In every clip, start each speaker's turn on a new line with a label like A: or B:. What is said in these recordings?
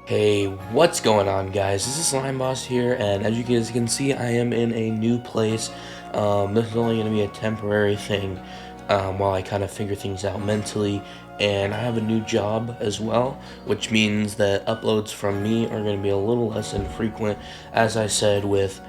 A: Hey, what's going on, guys? This is Slime Boss here, and as you guys can see, I am in a new place. This is only going to be a temporary thing while I kind of figure things out mentally, and I have a new job as well, which means that uploads from me are going to be a little less infrequent. As I said, with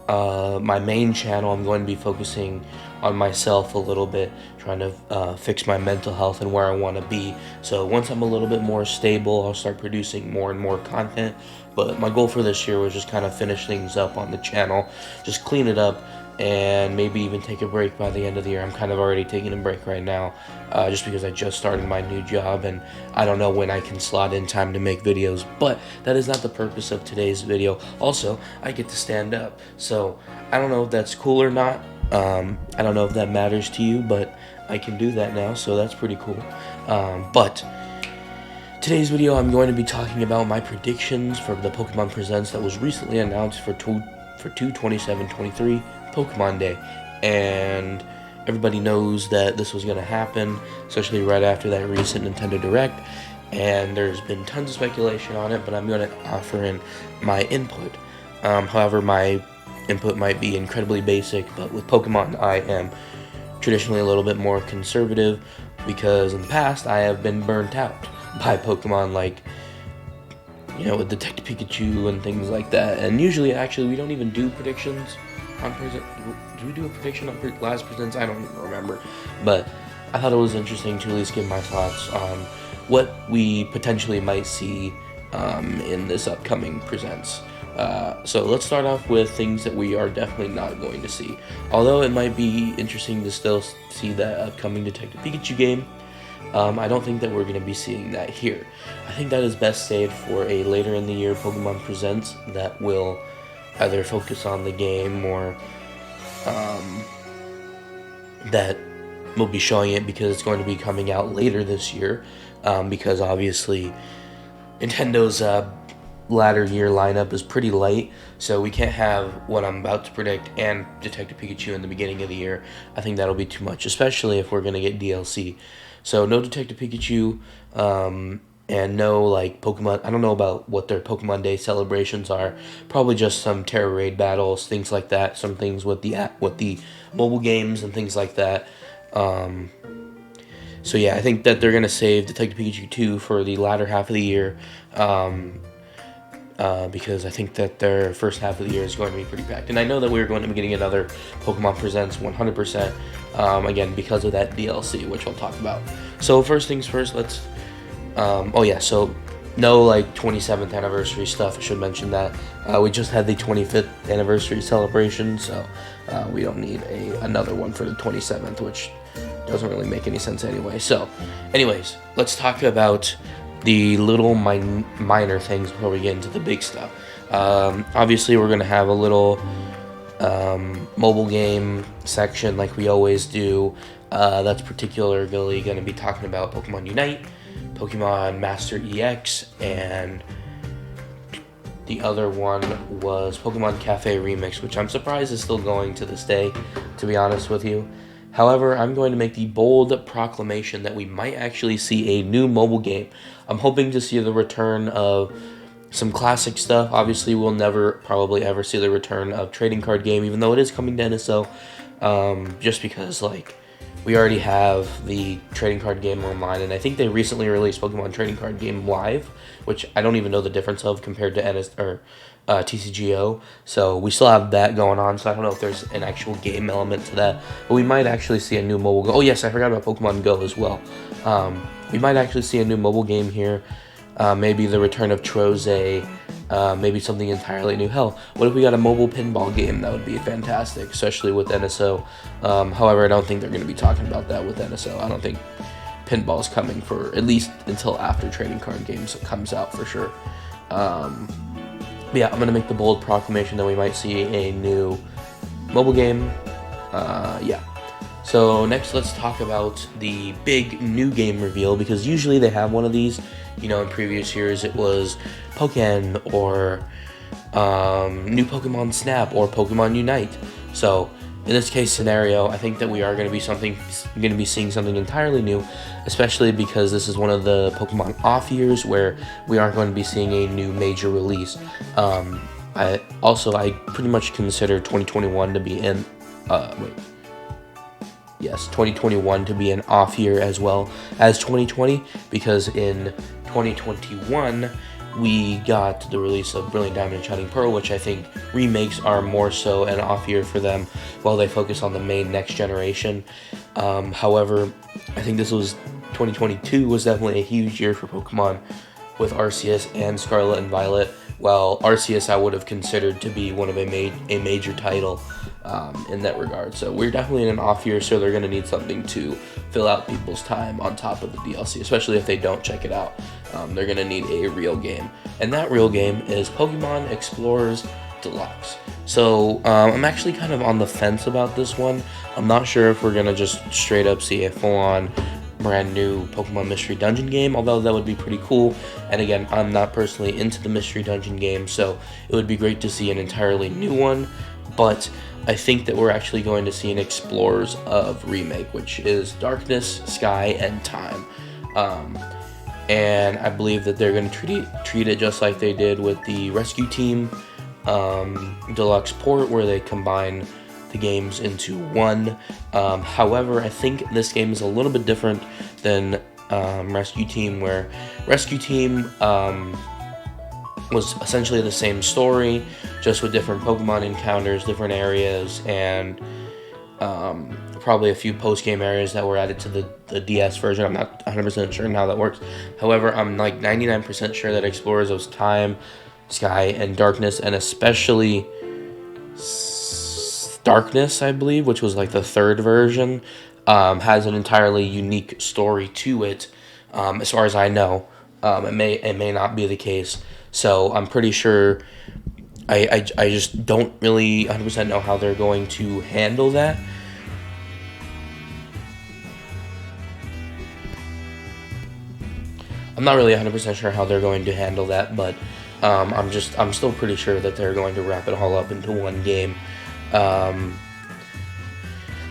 A: my main channel, I'm going to be focusing on myself a little bit, trying to fix my mental health and where I want to be. So once I'm a little bit more stable, I'll start producing more and more content. But my goal for this year was just kind of finish things up on the channel, just clean it up, and maybe even take a break by the end of the year. I'm kind of already taking a break right now, just because I just started my new job and I don't know when I can slot in time to make videos. But that is not the purpose of today's video. Also, I get to stand up, so I don't know if that's cool or not. I don't know if that matters to you, but I can do that now, so that's pretty cool. But today's video, I'm going to be talking about my predictions for the Pokemon Presents that was recently announced for 2/27/23 Pokemon Day, and everybody knows that this was going to happen, especially right after that recent Nintendo Direct, and there's been tons of speculation on it, but I'm going to offer in my input. However, my input might be incredibly basic, but with Pokemon, I am traditionally a little bit more conservative, because in the past, I have been burnt out by Pokemon, like, you know, with Detective Pikachu and things like that. And usually, actually, we don't even do predictions on present. Do we do a prediction on last presents? I don't even remember. But I thought it was interesting to at least give my thoughts on what we potentially might see in this upcoming presents. So let's start off with things that we are definitely not going to see. Although it might be interesting to still see that upcoming Detective Pikachu game, I don't think that we're going to be seeing that here. I think that is best saved for a later in the year Pokemon Presents that will either focus on the game or that will be showing it because it's going to be coming out later this year, because obviously Nintendo's latter year lineup is pretty light, so we can't have what I'm about to predict and Detective Pikachu in the beginning of the year. I think that'll be too much, especially if we're going to get DLC. So no Detective Pikachu, and no, like, Pokemon. I don't know about what their Pokemon Day celebrations are. Probably just some Terra Raid battles, things like that. Some things with the mobile games and things like that. So yeah, I think that they're gonna save Detective Pikachu 2 for the latter half of the year. Because I think that their first half of the year is going to be pretty packed. And I know that we're going to be getting another Pokemon Presents 100%, again, because of that DLC, which I'll talk about. So first things first, let's, so no, like, 27th anniversary stuff, I should mention that. We just had the 25th anniversary celebration, so we don't need another one for the 27th, which doesn't really make any sense anyway. So, anyways, let's talk about the little minor things before we get into the big stuff. Obviously, we're going to have a little mobile game section like we always do. That's particularly going to be talking about Pokemon Unite, Pokemon Master EX, and the other one was Pokemon Cafe Remix, which I'm surprised is still going to this day, to be honest with you. However, I'm going to make the bold proclamation that we might actually see a new mobile game. I'm hoping to see the return of some classic stuff. Obviously, we'll never probably ever see the return of trading card game, even though it is coming to NSO, just because, like, we already have the trading card game online, and I think they recently released Pokemon Trading Card Game Live, which I don't even know the difference of compared to TCGO. So we still have that going on, so I don't know if there's an actual game element to that, but we might actually see a new mobile game. Oh yes, I forgot about Pokemon Go as well. We might actually see a new mobile game here, maybe the return of Troze, maybe something entirely new. Hell, what if we got a mobile pinball game? That would be fantastic, especially with NSO. However, I don't think they're going to be talking about that with NSO. I don't think pinball is coming for at least until after trading card games comes out for sure. But yeah, I'm going to make the bold proclamation that we might see a new mobile game. Yeah. So next, let's talk about the big new game reveal, because usually they have one of these. You know, in previous years it was Pokken or new Pokemon Snap or Pokemon Unite. So in this case scenario, I think that we are going to be seeing something entirely new, especially because this is one of the Pokemon off years where we aren't going to be seeing a new major release. I pretty much consider 2021 to be in, yes, 2021 to be an off year as well as 2020, because in 2021 we got the release of Brilliant Diamond and Shining Pearl, which I think remakes are more so an off year for them while they focus on the main next generation. However, I think 2022 was definitely a huge year for Pokemon with Arceus and Scarlet and Violet. While Arceus I would have considered to be one of a major title in that regard. So we're definitely in an off year, so they're going to need something to fill out people's time on top of the DLC, especially if they don't check it out. They're going to need a real game, and that real game is Pokemon Explorers Deluxe. So I'm actually kind of on the fence about this one. I'm not sure if we're going to just straight up see a full-on brand new Pokemon Mystery Dungeon game, although that would be pretty cool. And again, I'm not personally into the Mystery Dungeon game, so it would be great to see an entirely new one. But I think that we're actually going to see an Explorers of Remake, which is Darkness, Sky, and Time. And I believe that they're going to treat it just like they did with the Rescue Team Deluxe port, where they combine the games into one. However, I think this game is a little bit different than Rescue Team, where Rescue Team was essentially the same story, just with different Pokemon encounters, different areas, and probably a few post-game areas that were added to the DS version. I'm not 100% sure how that works. However, I'm like 99% sure that Explorers of Time, Sky, and Darkness, and especially Darkness, I believe, which was like the third version, has an entirely unique story to it. As far as I know, it may not be the case. So I'm pretty sure. I just don't really 100% know how they're going to handle that. I'm not really 100% sure how they're going to handle that, but I'm still pretty sure that they're going to wrap it all up into one game.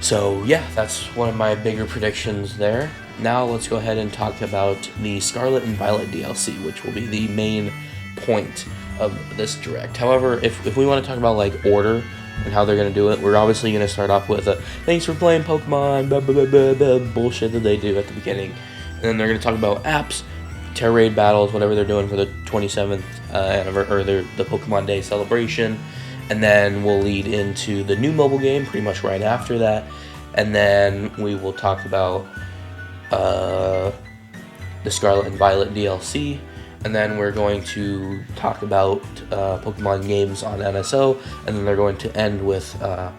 A: So yeah, that's one of my bigger predictions there. Now let's go ahead and talk about the Scarlet and Violet DLC, which will be the main point of this direct. However, if we want to talk about like order and how they're going to do it, we're obviously going to start off with thanks for playing Pokemon, blah, blah, blah, blah, blah, bullshit that they do at the beginning. And then they're going to talk about apps, Terra Raid battles, whatever they're doing for the 27th anniversary, or the Pokemon Day celebration. And then we'll lead into the new mobile game pretty much right after that. And then we will talk about the Scarlet and Violet DLC. And then we're going to talk about Pokemon games on NSO. And then they're going to end with the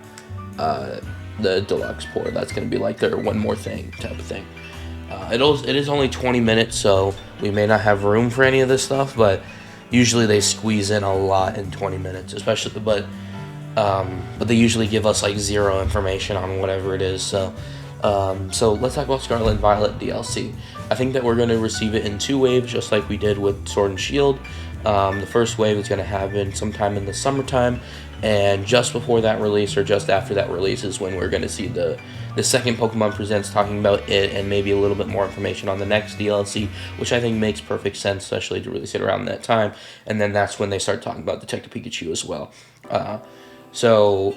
A: Deluxe port. That's going to be like their one more thing type of thing. It is only 20 minutes, so we may not have room for any of this stuff, but usually they squeeze in a lot in 20 minutes, especially, but they usually give us like zero information on whatever it is. So let's talk about Scarlet and Violet DLC. I think that we're going to receive it in two waves, just like we did with Sword and Shield. The first wave is going to happen sometime in the summertime, and just before that release or just after that release is when we're going to see the second Pokemon Presents talking about it, and maybe a little bit more information on the next DLC, which I think makes perfect sense, especially to release it around that time. And then that's when they start talking about Detective Pikachu as well. So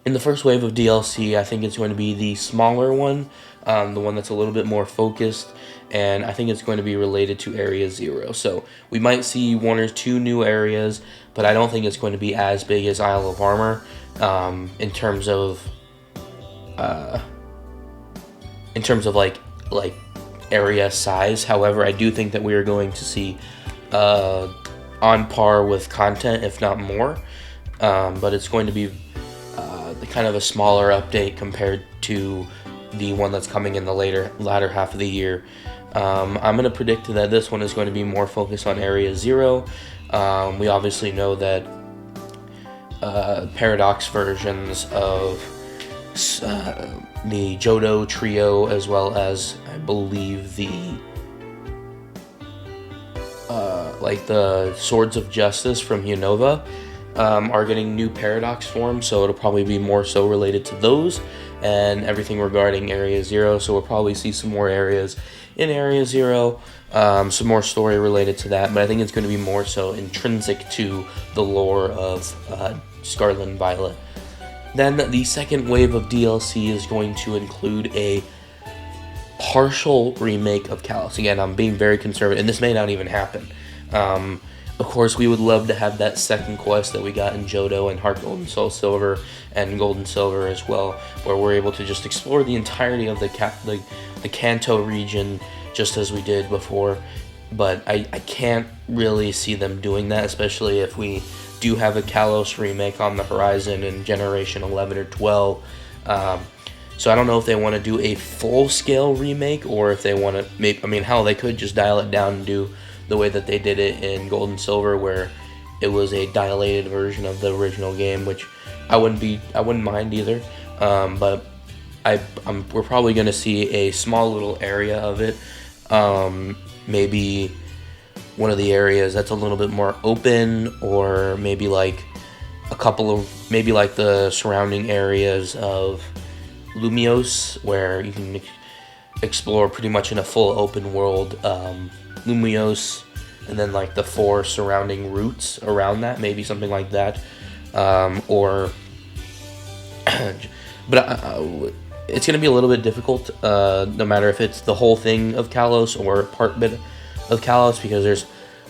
A: in the first wave of DLC, I think it's going to be the smaller one, the one that's a little bit more focused, and I think it's going to be related to Area 0. So we might see one or two new areas, but I don't think it's going to be as big as Isle of Armor in terms of like area size. However, I do think that we are going to see on par with content, if not more. But it's going to be kind of a smaller update compared to the one that's coming in the latter half of the year. I'm going to predict that this one is going to be more focused on Area 0. We obviously know that Paradox versions of the Johto trio, as well as I believe the Swords of Justice from Unova, are getting new paradox forms, so it'll probably be more so related to those and everything regarding Area Zero. So we'll probably see some more areas in Area Zero, some more story related to that, but I think it's going to be more so intrinsic to the lore of Scarlet and Violet. Then the second wave of DLC is going to include a partial remake of Kalos. Again, I'm being very conservative, and this may not even happen. Of course, we would love to have that second quest that we got in Johto and Heart Gold and Soul Silver and Gold and Silver as well, where we're able to just explore the entirety of the Kanto region just as we did before. But I can't really see them doing that, especially if we do have a Kalos remake on the horizon in Generation 11 or 12. So I don't know if they want to do a full-scale remake or if they want to make... I mean, hell, they could just dial it down and do the way that they did it in Gold and Silver, where it was a dilated version of the original game, which I wouldn't mind either. But we're probably going to see a small little area of it. Maybe one of the areas that's a little bit more open, or maybe like maybe like the surrounding areas of Lumiose, where you can explore pretty much in a full open world Lumiose, and then like the 4 surrounding routes around that, maybe something like that, or but it's going to be a little bit difficult, no matter if it's the whole thing of Kalos or a part bit of Kalos, because there's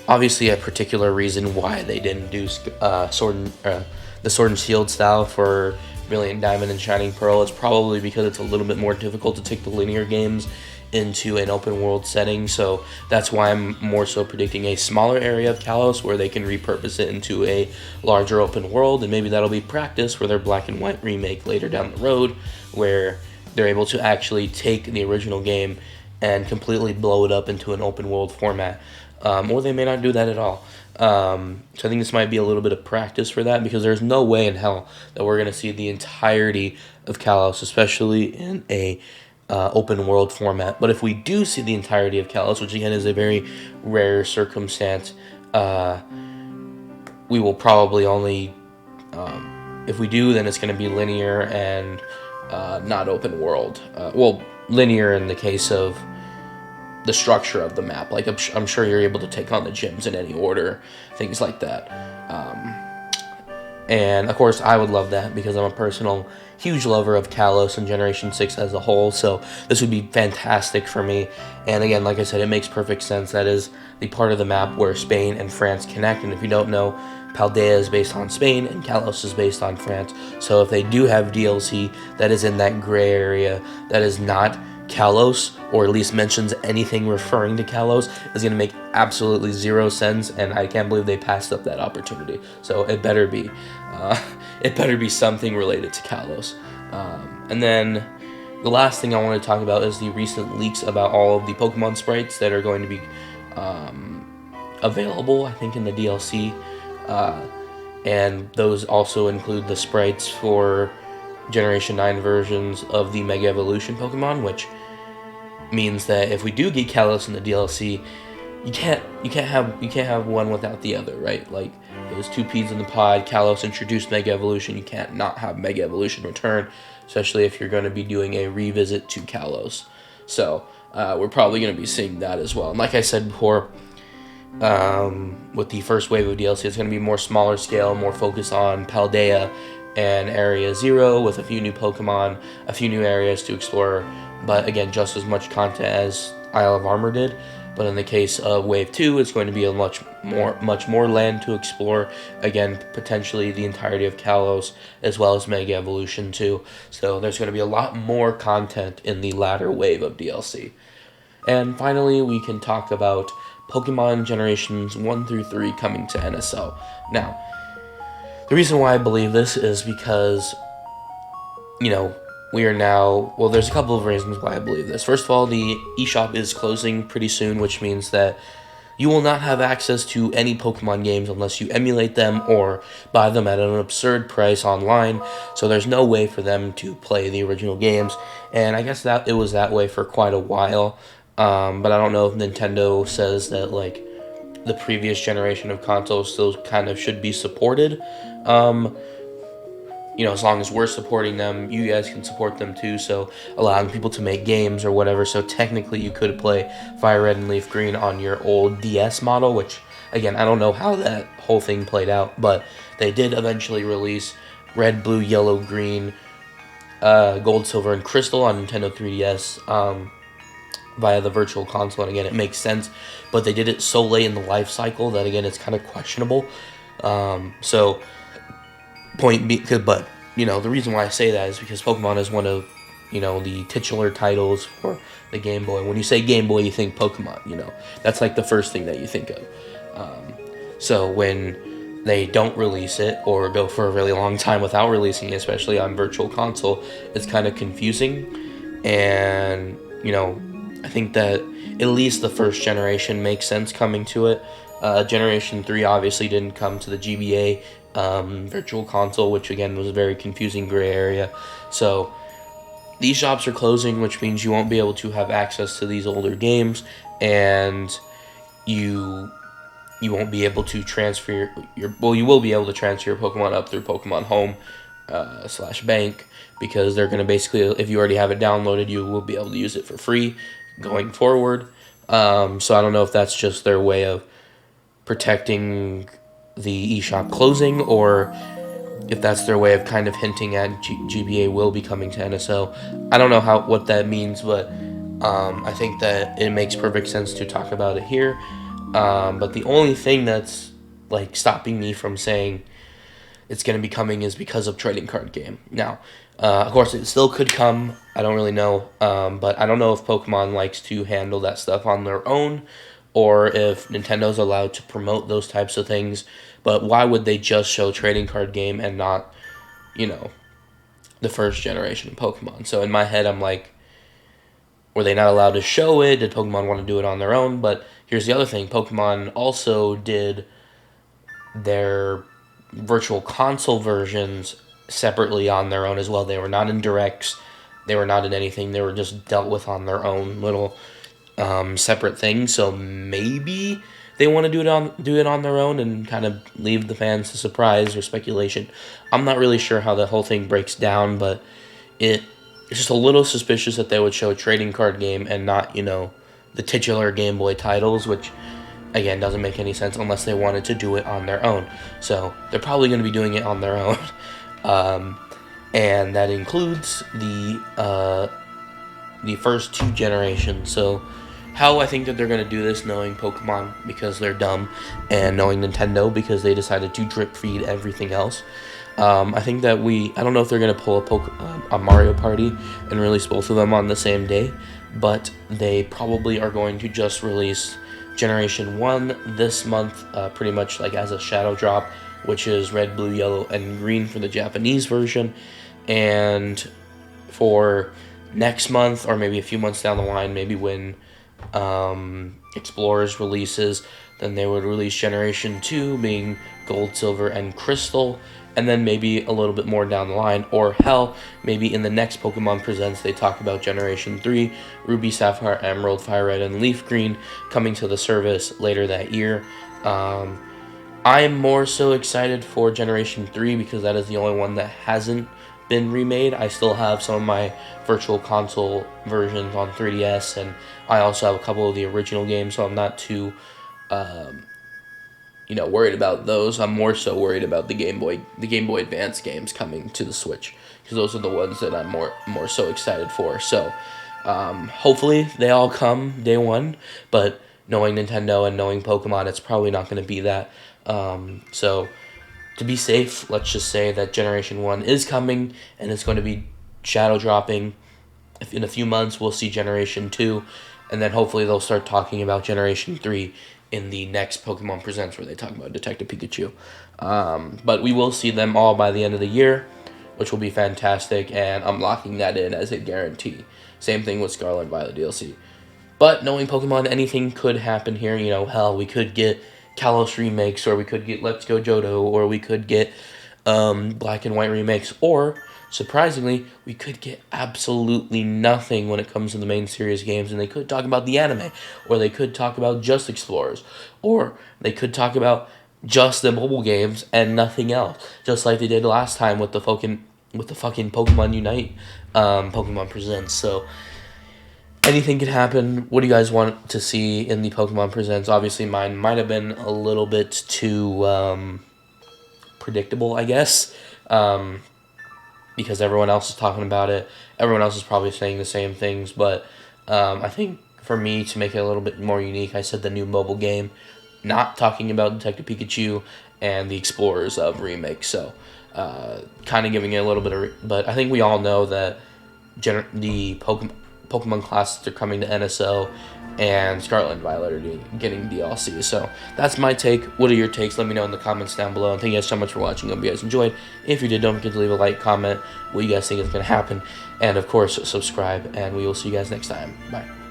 A: obviously a particular reason why they didn't do the Sword and Shield style for Brilliant Diamond and Shining Pearl. It's probably because it's a little bit more difficult to take the linear games into an open world setting, so that's why I'm more so predicting a smaller area of Kalos where they can repurpose it into a larger open world, and maybe that'll be practice for their Black and White remake later down the road, where they're able to actually take the original game and completely blow it up into an open world format, or they may not do that at all. So I think this might be a little bit of practice for that, because there's no way in hell that we're going to see the entirety of Kalos, especially in a open world format. But if we do see the entirety of Kalos, which again is a very rare circumstance, we will probably only, if we do, then it's going to be linear and not open world. Well, linear in the case of the structure of the map. Like, I'm sure you're able to take on the gyms in any order, things like that. And of course, I would love that, because I'm a personal huge lover of Kalos and Generation 6 as a whole, so this would be fantastic for me. And again, like I said, it makes perfect sense. That is the part of the map where Spain and France connect, and if you don't know, Paldea is based on Spain and Kalos is based on France. So if they do have DLC that is in that gray area, that is not Kalos, or at least mentions anything referring to Kalos, is going to make absolutely zero sense, and I can't believe they passed up that opportunity. So it better be something related to Kalos. And then the last thing I want to talk about is the recent leaks about all of the Pokemon sprites that are going to be available, I think, in the DLC, and those also include the sprites for Generation 9 versions of the Mega Evolution Pokemon, which means that if we do get Kalos in the DLC, you can't have one without the other, right? Like, it was 2 peas in the pod. Kalos introduced Mega Evolution. You can't not have Mega Evolution return, especially if you're going to be doing a revisit to Kalos. So we're probably going to be seeing that as well. And like I said before, with the first wave of DLC, it's going to be more smaller scale, more focus on Paldea and Area Zero, with a few new Pokemon, a few new areas to explore, but again, just as much content as Isle of Armor did. But in the case of Wave 2, it's going to be a much more land to explore. Again, potentially the entirety of Kalos, as well as Mega Evolution 2. So there's going to be a lot more content in the latter wave of DLC. And finally, we can talk about Pokemon Generations 1 through 3 coming to NSO. Now, the reason why I believe this is because, we are now... Well, there's a couple of reasons why I believe this. First of all, the eShop is closing pretty soon, which means that you will not have access to any Pokemon games unless you emulate them or buy them at an absurd price online. So there's no way for them to play the original games. And I guess that it was that way for quite a while. But I don't know if Nintendo says that, like, the previous generation of consoles still kind of should be supported. As long as we're supporting them, you guys can support them too. So allowing people to make games or whatever. So technically, you could play Fire Red and Leaf Green on your old DS model, which again, I don't know how that whole thing played out, but they did eventually release Red, Blue, Yellow, Green, Gold, Silver, and Crystal on Nintendo 3DS. Via the virtual console, and again, it makes sense, but they did it so late in the life cycle that again, it's kind of questionable. So point be, but the reason why I say that is because Pokemon is one of the titular titles for the Game Boy. When you say Game Boy, you think Pokemon. That's like the first thing that you think of. So when they don't release it or go for a really long time without releasing it, especially on Virtual Console, it's kind of confusing. And I think that at least the first generation makes sense coming to it. Generation 3 obviously didn't come to the GBA Virtual Console, which again was a very confusing gray area. So these shops are closing, which means you won't be able to have access to these older games, and you won't be able to transfer you will be able to transfer your Pokemon up through Pokemon Home / Bank, because they're going to basically, if you already have it downloaded, you will be able to use it for free going forward. So I don't know if that's just their way of protecting the eShop closing, or if that's their way of kind of hinting at GBA will be coming to NSO. I don't know what that means, but I think that it makes perfect sense to talk about it here. But the only thing that's like stopping me from saying it's going to be coming is because of trading card game. Now, of course, it still could come. I don't really know, but I don't know if Pokemon likes to handle that stuff on their own, or if Nintendo's allowed to promote those types of things. But why would they just show trading card game and not, the first generation of Pokemon? So in my head, I'm like, were they not allowed to show it? Did Pokemon want to do it on their own? But here's the other thing. Pokemon also did their virtual console versions separately on their own as well. They were not in directs. They were not in anything. They were just dealt with on their own little separate thing. So maybe they want to do it on their own and kind of leave the fans to surprise or speculation. I'm not really sure how the whole thing breaks down, but it's just a little suspicious that they would show a trading card game and not the titular Game Boy titles, which again doesn't make any sense unless they wanted to do it on their own. So they're probably going to be doing it on their own, and that includes the first two generations. So how I think that they're going to do this, knowing Pokemon because they're dumb, and knowing Nintendo because they decided to drip feed everything else. I think that I don't know if they're going to pull a Mario Party and release both of them on the same day, but they probably are going to just release Generation 1 this month, pretty much like as a shadow drop, which is red, blue, yellow, and green for the Japanese version. And for next month, or maybe a few months down the line, maybe when Explorers releases, then they would release Generation 2, being Gold, Silver, and Crystal, and then maybe a little bit more down the line, or hell, maybe in the next Pokemon Presents they talk about Generation 3, Ruby, Sapphire, Emerald, Fire Red, and Leaf Green coming to the service later that year. I am more so excited for Generation 3 because that is the only one that hasn't been remade. I still have some of my Virtual Console versions on 3DS, and I also have a couple of the original games, so I'm not too worried about those. I'm more so worried about the Game Boy Advance games coming to the Switch, because those are the ones that I'm more so excited for. So hopefully they all come day one, but knowing Nintendo and knowing Pokemon, it's probably not going to be that. So to be safe, let's just say that Generation 1 is coming, and it's going to be shadow dropping. In a few months, we'll see Generation 2, and then hopefully they'll start talking about Generation 3 in the next Pokemon Presents, where they talk about Detective Pikachu. But we will see them all by the end of the year, which will be fantastic, and I'm locking that in as a guarantee. Same thing with Scarlet and Violet DLC. But knowing Pokemon, anything could happen here. Hell, we could get Kalos remakes, or we could get Let's Go Johto, or we could get Black and White remakes, or surprisingly, we could get absolutely nothing when it comes to the main series games, and they could talk about the anime, or they could talk about just Explorers, or they could talk about just the mobile games and nothing else, just like they did last time with the fucking Pokemon Unite, Pokemon Presents. So anything can happen. What do you guys want to see in the Pokemon Presents? Obviously, mine might have been a little bit too predictable, I guess, because everyone else is talking about it. Everyone else is probably saying the same things, but I think for me to make it a little bit more unique, I said the new mobile game, not talking about Detective Pikachu and the Explorers of Remake. So, kind of giving it a little bit of, but I think we all know that the Pokemon classes are coming to NSO, and Scarlet and Violet are getting DLC. So that's my take. What are your takes? Let me know in the comments down below. And thank you guys so much for watching. Hope you guys enjoyed. If you did, don't forget to leave a like, comment what you guys think is going to happen, and of course subscribe. And we will see you guys next time. Bye.